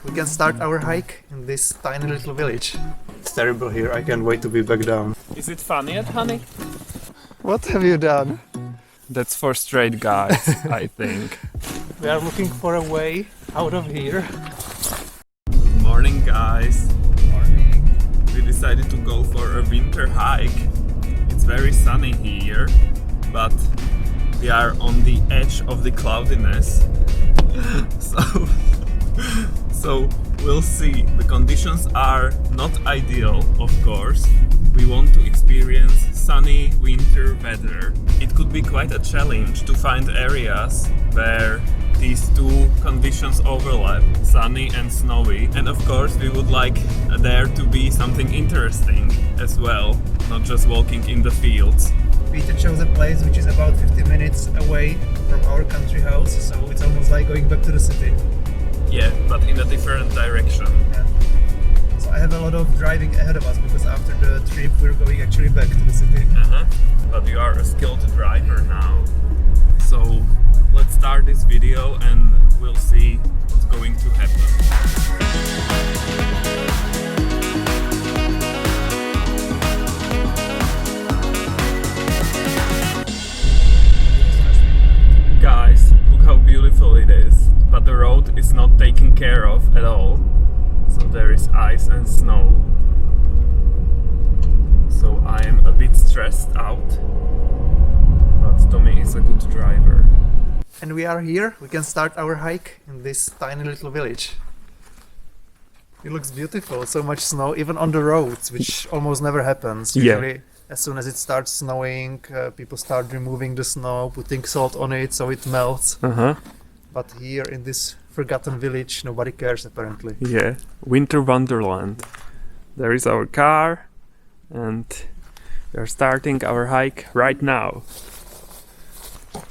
we can start our hike in this tiny little village. It's terrible here, I can't wait to be back down. Is it fun yet, honey? What have you done? That's for straight guys, I think. We are looking for a way out of here. Good morning, guys. Morning. We decided to go for a winter hike. It's very sunny here, but we are on the edge of the cloudiness. So we'll see. The conditions are not ideal, of course. We want to experience sunny winter weather. It could be quite a challenge to find areas where these two conditions overlap, sunny and snowy. And of course we would like there to be something interesting as well, not just walking in the fields. Peter chose a place which is about 50 minutes away from our country house, so it's almost like going back to the city. Yeah, but in a different direction. Yeah. So I have a lot of driving ahead of us because after the trip we're going actually back to the city. But you are a skilled driver now. So let's start this video and we'll see what's going to happen. Guys, look how beautiful it is, but the road is not taken care of at all. So there is ice and snow. So I am a bit stressed out, but Tommy is a good driver. And we are here, we can start our hike in this tiny little village. It looks beautiful, so much snow, even on the roads, which almost never happens. Yeah. Usually, as soon as it starts snowing, people start removing the snow, putting salt on it so it melts. But here in this forgotten village, nobody cares apparently. Yeah, winter wonderland. There is our car, and we are starting our hike right now.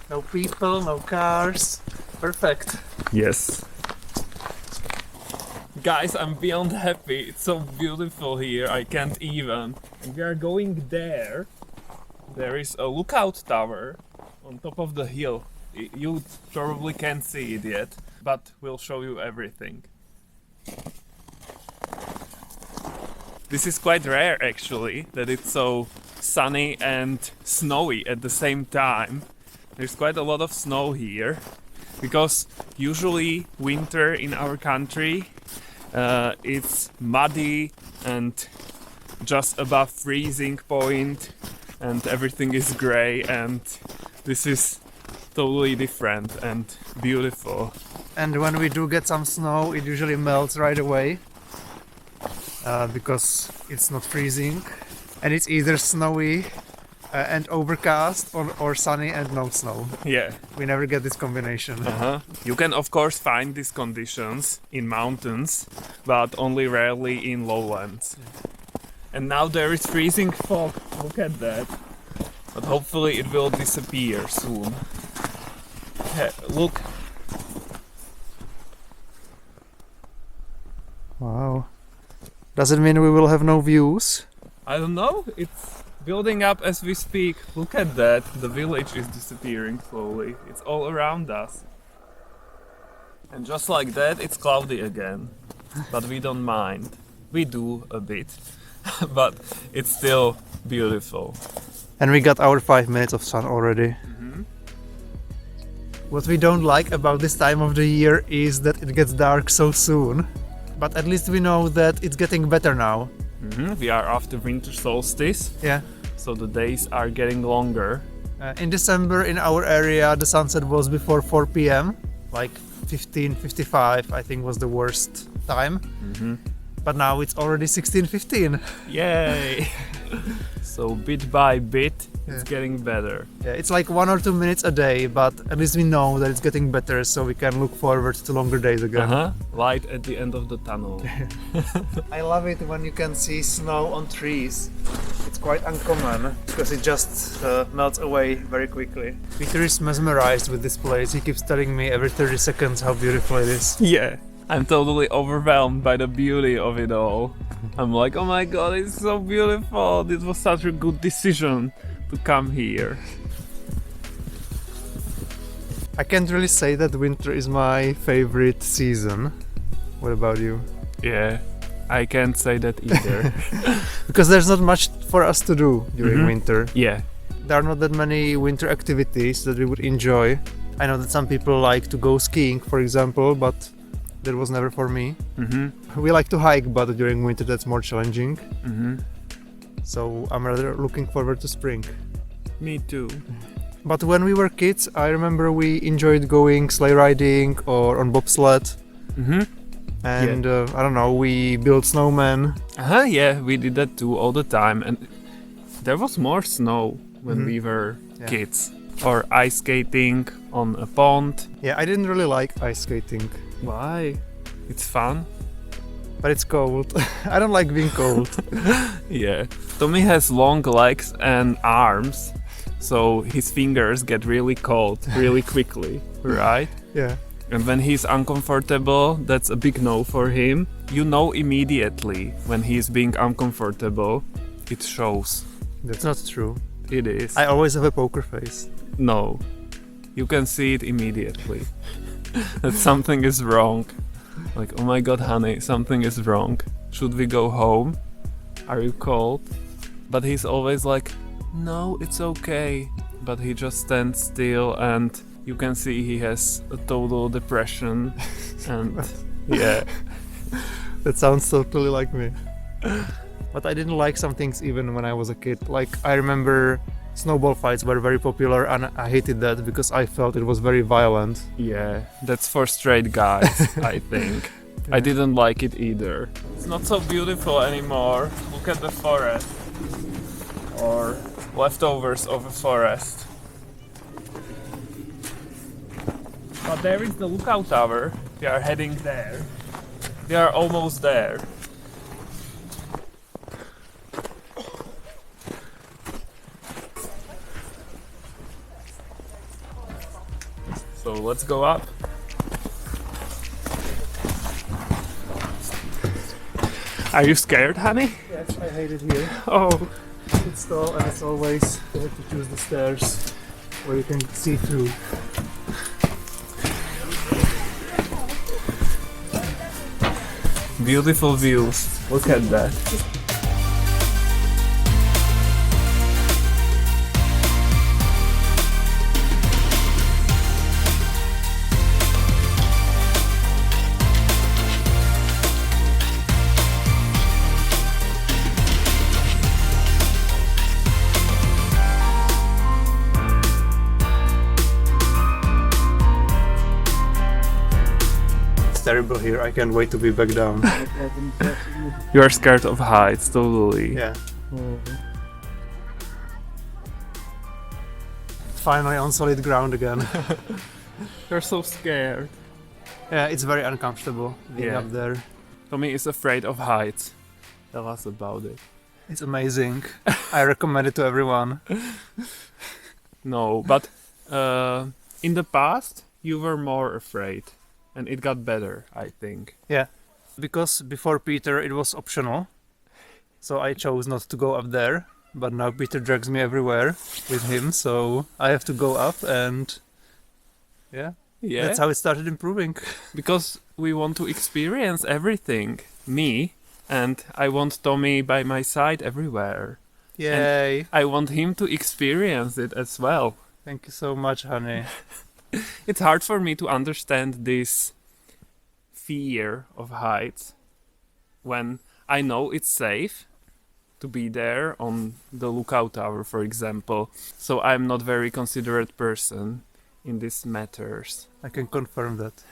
No people, no cars. Perfect. Yes. Guys, I'm beyond happy. It's so beautiful here, I can't even. And we are going there. There is a lookout tower on top of the hill. You probably can't see it yet, but we'll show you everything. This is quite rare actually, that it's so sunny and snowy at the same time. There's quite a lot of snow here, because usually winter in our country it's muddy and just above freezing point and everything is grey, and this is totally different and beautiful. And when we do get some snow, it usually melts right away because it's not freezing, and it's either snowy and overcast or sunny and no snow. Yeah. We never get this combination. You can of course find these conditions in mountains, but only rarely in lowlands. And now there is freezing fog, look at that. But hopefully it will disappear soon. Look. Wow. Does it mean we will have no views? I don't know, it's building up as we speak. Look at that, the village is disappearing slowly. It's all around us. And just like that, it's cloudy again. But we don't mind. We do a bit. But it's still beautiful. And we got our 5 minutes of sun already. What we don't like about this time of the year is that it gets dark so soon. But at least we know that it's getting better now. We are after winter solstice. Yeah. So the days are getting longer. In December in our area the sunset was before 4 p.m. like 15:55 I think was the worst time. But now it's already 16:15. Yay! So bit by bit it's getting better. Yeah, it's like 1 or 2 minutes a day, but at least we know that it's getting better, so we can look forward to longer days again. Light at the end of the tunnel. I love it when you can see snow on trees. It's quite uncommon because it just melts away very quickly. Peter is mesmerized with this place. He keeps telling me every 30 seconds how beautiful it is. Yeah, I'm totally overwhelmed by the beauty of it all. I'm like, oh my god, it's so beautiful. This was such a good decision to come here. I can't really say that winter is my favorite season. What about you? Yeah, I can't say that either. Because there's not much for us to do during Mhm. winter. Yeah. There are not that many winter activities that we would enjoy. I know that some people like to go skiing, for example, but that was never for me. Mm-hmm. We like to hike, but during winter that's more challenging. Mm-hmm. So I'm rather looking forward to spring. Me too. But when we were kids, I remember we enjoyed going sleigh riding or on bobsled. Mm-hmm. And I don't know, we built snowmen. Yeah, we did that too all the time. And there was more snow when Mhm. we were Yeah. kids. Or ice skating on a pond. Yeah, I didn't really like ice skating, Why? It's fun. but it's cold. I don't like being cold. Yeah. Tommy has long legs and arms, so his fingers get really cold really quickly, right? Yeah. And when he's uncomfortable, that's a big no for him. You know immediately when he's being uncomfortable. It shows. That's not true. It is. I always have a poker face. No. You can see it immediately. That something is wrong. Like, oh my god, honey, something is wrong. Should we go home? Are you cold? But he's always like, no, it's okay. But he just stands still and you can see he has a total depression. And yeah. That sounds totally like me. But I didn't like some things even when I was a kid. Like, I remember snowball fights were very popular and I hated that because I felt it was very violent. Yeah, that's for straight guys, I think. I didn't like it either. It's not so beautiful anymore. Look at the forest. Or leftovers of a forest. But there is the lookout tower. We are heading there. We are almost there. So let's go up. Are you scared, honey? Yes, I hate it here. Oh, It's tall and it's always, you have to choose the stairs where you can see through. beautiful views. Look at that. It's terrible here. I can't wait to be back down. You are scared of heights, totally. Yeah. Finally on solid ground again. You're so scared. Yeah, it's very uncomfortable being Yeah. up there. Tommy is afraid of heights. Tell us about it. It's amazing. I recommend it to everyone. No, but in the past you were more afraid, and it got better, I think. Yeah, because before Peter it was optional, so I chose not to go up there. But now Peter drags me everywhere with him, so I have to go up, and yeah, Yeah, that's how it started improving. because we want to experience everything. Me, and I want Tommy by my side everywhere. Yay! I want him to experience it as well. Thank you so much, honey. It's hard for me to understand this fear of heights when I know it's safe to be there on the lookout tower, for example. So I'm not very considerate person in these matters. I can confirm that.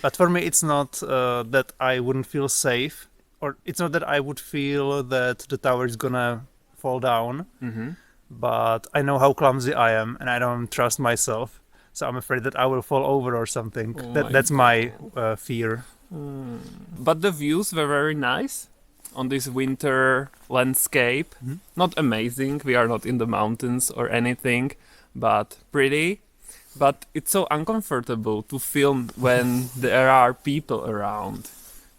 But for me, it's not that I wouldn't feel safe, or it's not that I would feel that the tower is gonna fall down. Mm-hmm. But I know how clumsy I am, and I don't trust myself. So I'm afraid that I will fall over or something. Oh my That's my fear. But the views were very nice on this winter landscape. Mhm. Not amazing, we are not in the mountains or anything, but pretty. But it's so uncomfortable to film when there are people around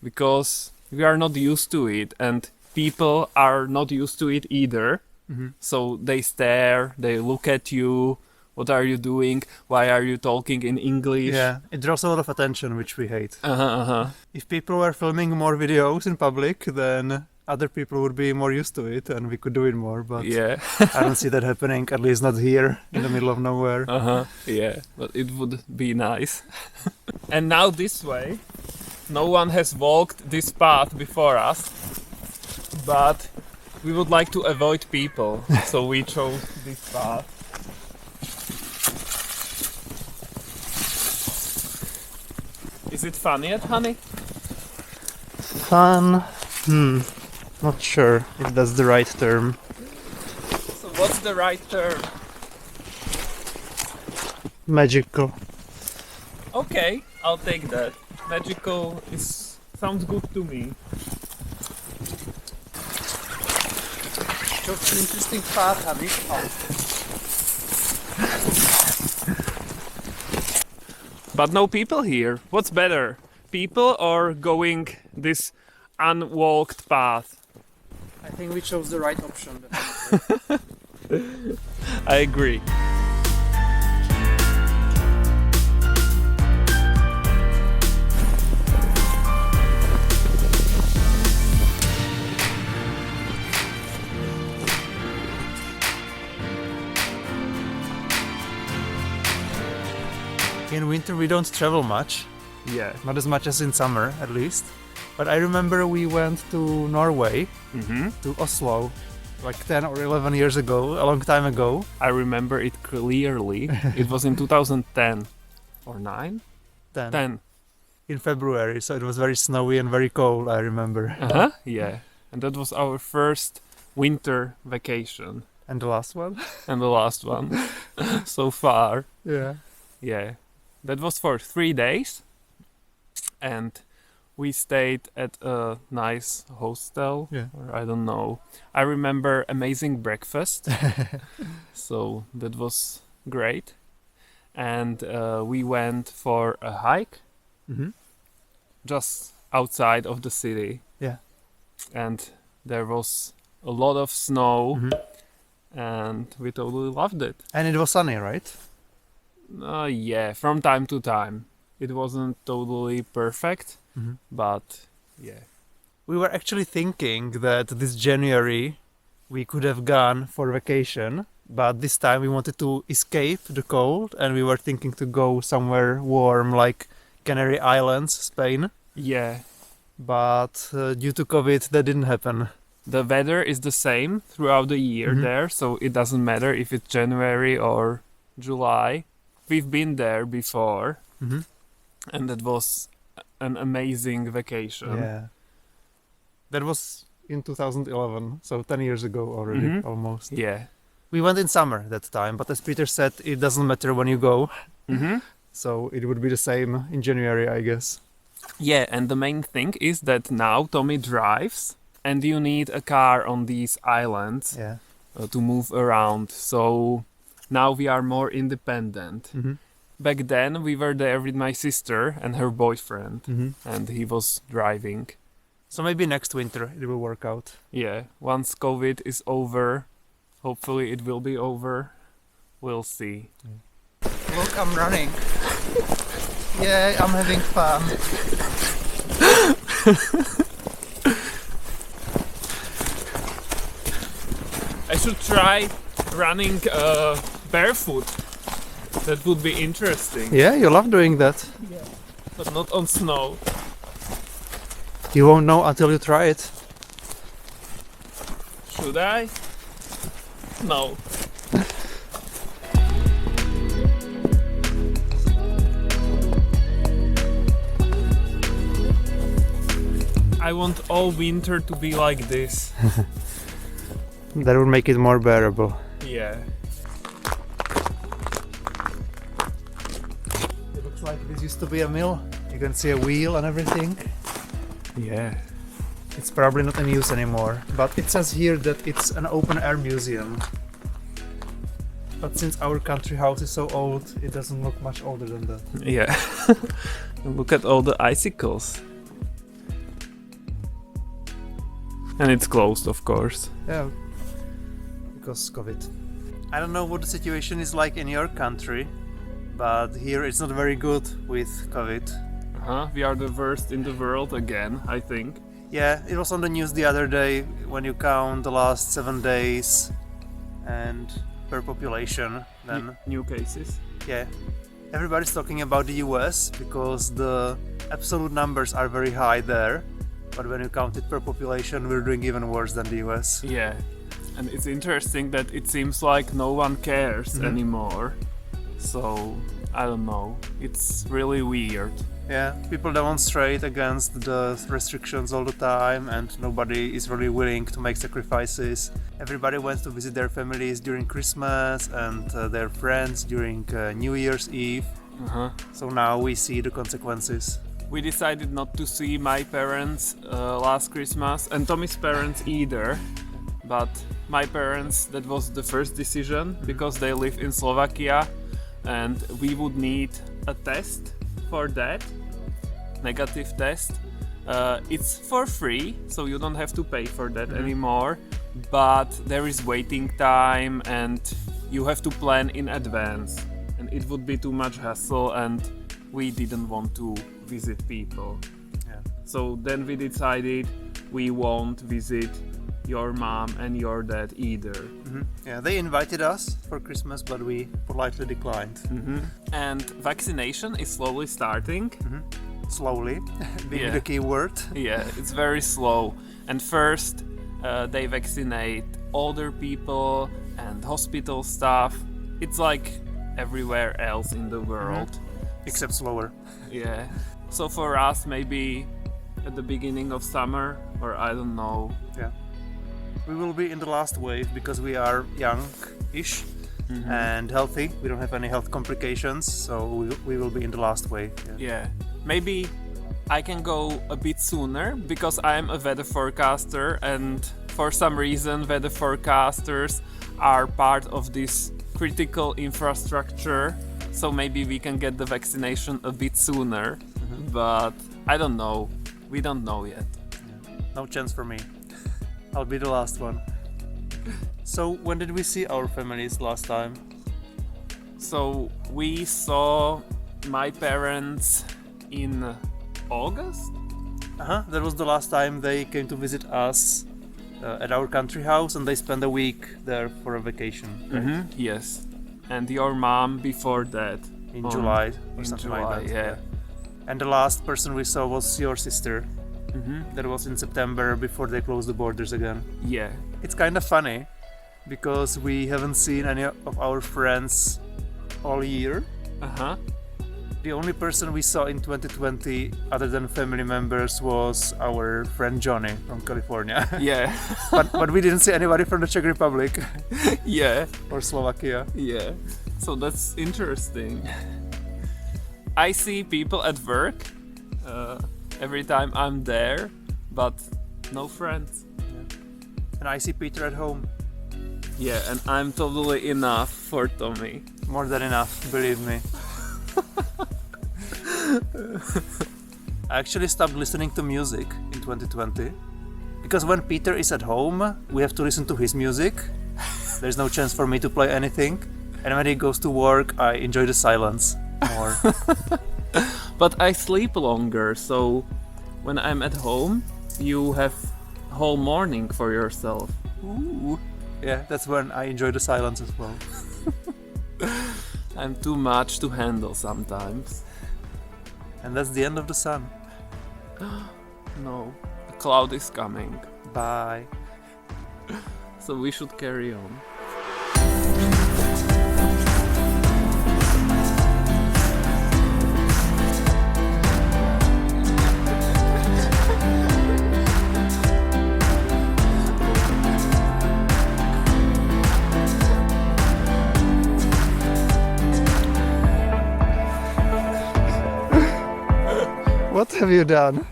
because we are not used to it and people are not used to it either. Mhm. So they stare, they look at you what are you doing? Why are you talking in English? Yeah, it draws a lot of attention, which we hate. Uh-huh. If people were filming more videos in public, then other people would be more used to it and we could do it more, but Yeah. I don't see that happening, at least not here in the middle of nowhere. Yeah, but it would be nice. And now this way. No one has walked this path before us, but we would like to avoid people, so we chose this path. Is it fun yet, honey? Fun? Not sure if that's the right term. So what's the right term? Magical. Okay, I'll take that. Magical sounds good to me. Chose an interesting path, honey. But no people here. What's better? People or going this unwalked path? I think we chose the right option. I agree. In winter we don't travel much, Yeah. not as much as in summer at least. But I remember we went to Norway, to Oslo, like 10 or 11 years ago, a long time ago. I remember it clearly. It was in 2010 or 9? 10. In February, so it was very snowy and very cold, I remember. Yeah. And that was our first winter vacation. And the last one? And the last one so far. Yeah. Yeah. That was for 3 days. And we stayed at a nice hostel. Yeah. Or I don't know. I remember amazing breakfast. So that was great. And we went for a hike just outside of the city. Yeah. And there was a lot of snow. And we totally loved it. And it was sunny, right? Yeah, from time to time. It wasn't totally perfect, but yeah. We were actually thinking that this January we could have gone for vacation, but this time we wanted to escape the cold and we were thinking to go somewhere warm like Canary Islands, Spain. Yeah. But due to COVID that didn't happen. The weather is the same throughout the year there, so it doesn't matter if it's January or July. We've been there before, and that was an amazing vacation. Yeah. That was in 2011, so 10 years ago already, almost. Yeah. We went in summer that time, but as Peter said, it doesn't matter when you go. So it would be the same in January, I guess. Yeah, and the main thing is that now Tommy drives, and you need a car on these islands to move around. So now we are more independent. Back then we were there with my sister and her boyfriend, and he was driving. So maybe next winter it will work out. Yeah, once COVID is over, hopefully it will be over. We'll see. Look, I'm running. Yeah, I'm having fun. I should try running barefoot. That would be interesting. Yeah, you love doing that. But not on snow. You won't know until you try it. Should I? No. I want all winter to be like this. That will make it more bearable. Yeah. It looks like this used to be a mill. You can see a wheel and everything. Yeah. It's probably not in use anymore, but it says here that it's an open air museum. But since our country house is so old, it doesn't look much older than that. Yeah. Look at all the icicles. And it's closed, of course. Yeah, because COVID. I don't know what the situation is like in your country, but here it's not very good with COVID. We are the worst in the world again, I think. Yeah, it was on the news the other day when you count the last 7 days and per population, then New cases. yeah, everybody's talking about the US because the absolute numbers are very high there, but when you count it per population, we're doing even worse than the US. Yeah, and it's interesting that it seems like no one cares anymore. So, I don't know, it's really weird. Yeah, people demonstrate against the restrictions all the time, and nobody is really willing to make sacrifices. Everybody went to visit their families during Christmas and their friends during New Year's Eve. So now we see the consequences. We decided not to see my parents last Christmas, and Tommy's parents either. But my parents, that was the first decision, because they live in Slovakia, and we would need a test for that, negative test. It's for free, so you don't have to pay for that anymore, but there is waiting time and you have to plan in advance, and it would be too much hassle, and we didn't want to visit people. Yeah. So then we decided we won't visit your mom and your dad either. Yeah, they invited us for Christmas, but we politely declined. And vaccination is slowly starting. Slowly, being Yeah. the key word. Yeah, it's very slow. And first, they vaccinate older people and hospital staff. It's like everywhere else in the world. Except slower. Yeah. So for us, maybe at the beginning of summer, or I don't know. Yeah. We will be in the last wave because we are young-ish and healthy. We don't have any health complications, so we will be in the last wave. Yeah. Maybe I can go a bit sooner because I'm a weather forecaster, and for some reason weather forecasters are part of this critical infrastructure, so maybe we can get the vaccination a bit sooner. But I don't know. We don't know yet. No chance for me. I'll be the last one. So when did we see our families last time? So we saw my parents in August. That was the last time they came to visit us at our country house, and they spent a week there for a vacation. Right? Yes. And your mom before that. In July or in something July, like that. yeah. And the last person we saw was your sister. That was in September before they closed the borders again. Yeah. It's kind of funny because we haven't seen any of our friends all year. The only person we saw in 2020 other than family members was our friend Johnny from California. Yeah. but we didn't see anybody from the Czech Republic Yeah. or Slovakia. Yeah. So that's interesting. I see people at work every time I'm there, but no friends. And I see Peter at home. Yeah, and I'm totally enough for Tommy. More than enough, believe me. I actually stopped listening to music in 2020 because when Peter is at home, we have to listen to his music. There's no chance for me to play anything. And when he goes to work, I enjoy the silence more. But I sleep longer, so when I'm at home, you have whole morning for yourself. Ooh. Yeah, that's when I enjoy the silence as well. I'm too much to handle sometimes. And that's the end of the sun. No, a cloud is coming, Bye. so we should carry on. What have you done?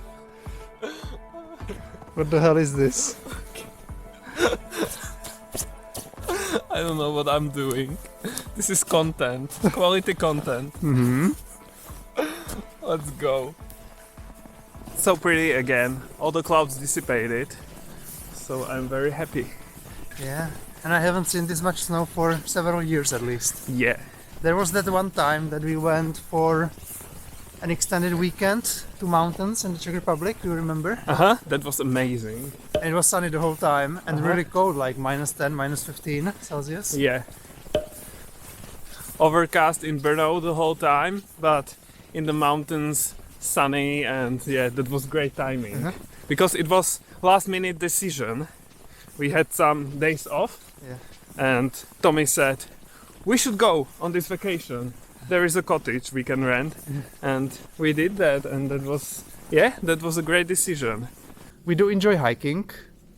What the hell is this? I don't know what I'm doing. This is content, quality content. Let's go. So pretty again. All the clouds dissipated. So I'm very happy. Yeah, And I haven't seen this much snow for several years at least. Yeah. There was that one time that we went for an extended weekend to mountains in the Czech Republic, you remember? That was amazing. And it was sunny the whole time and really cold, like -10, -15 Celsius. Yeah. Overcast in Brno the whole time, but in the mountains sunny, and yeah, that was great timing. Because it was last minute decision. We had some days off, and Tommy said, we should go on this vacation. There is a cottage we can rent, and we did that, and that was a great decision. We do enjoy hiking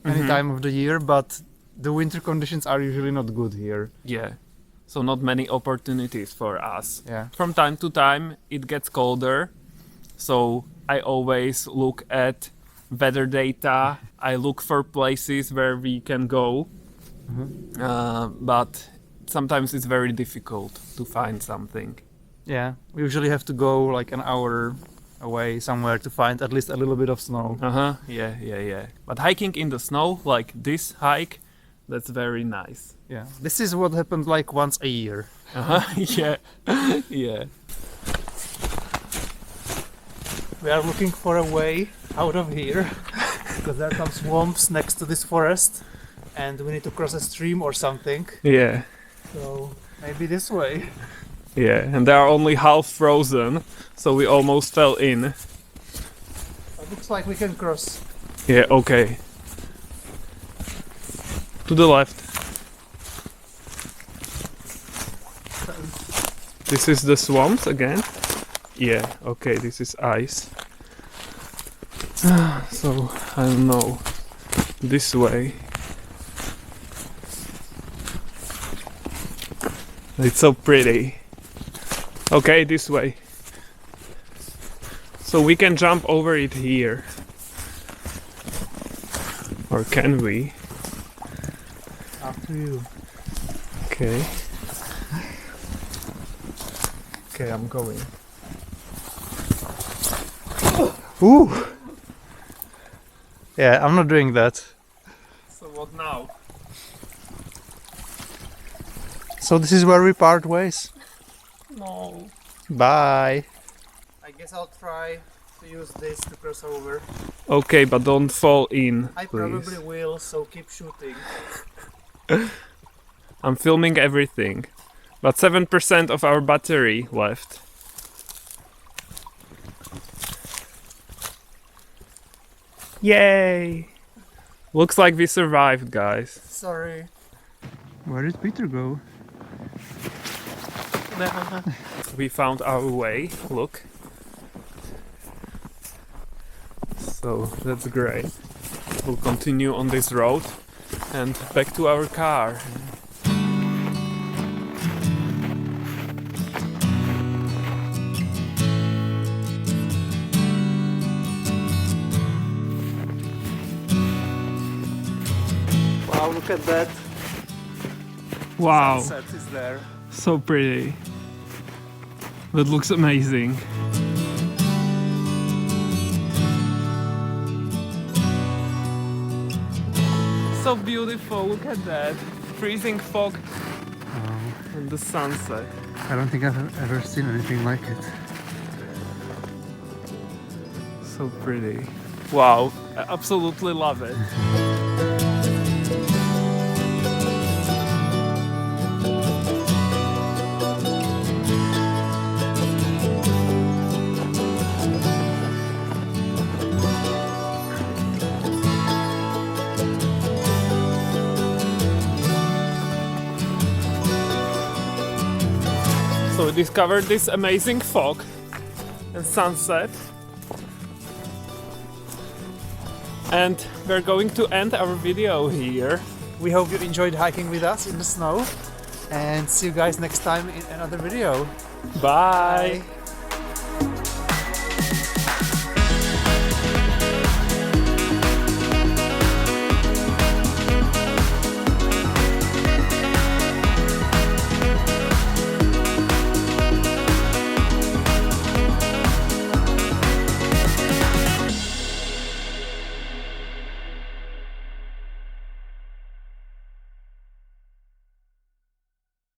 any time of the year, but the winter conditions are usually not good here. Yeah, so not many opportunities for us. Yeah. From time to time it gets colder, so I always look at weather data. I look for places where we can go, but sometimes it's very difficult to find something. Yeah, we usually have to go like an hour away somewhere to find at least a little bit of snow. Yeah. But hiking in the snow, like this hike, that's very nice. Yeah, this is what happened like once a year. Yeah. Yeah. We are looking for a way out of here because there are some swamps next to this forest and we need to cross a stream or something. Yeah. So maybe this way. Yeah, and they are only half frozen, so we almost fell in. It looks like we can cross. Yeah, okay. To the left. This is the swamps again? Yeah, okay, this is ice. So, I don't know. This way. It's so pretty. Okay, this way. So we can jump over it here. Or can we? Up to you. Okay. Okay, I'm going. Ooh! Yeah, I'm not doing that. So what now? So this is where we part ways. No. Bye. I guess I'll try to use this to cross over. Okay, but don't fall in, I please. probably will, so keep shooting. I'm filming everything. But 7% of our battery left. Yay! Looks like we survived, guys. Sorry. Where did Peter go? We found our way, look. So that's great. We'll continue on this road and back to our car. Wow, look at that. Wow, Sunset is there. so pretty. That looks amazing. So beautiful, look at that. Freezing fog and the sunset. I don't think I've ever seen anything like it. So pretty. Wow, I absolutely love it. So we discovered this amazing fog and sunset, and we're going to end our video here. We hope you enjoyed hiking with us in the snow and see you guys next time in another video. Bye. Bye.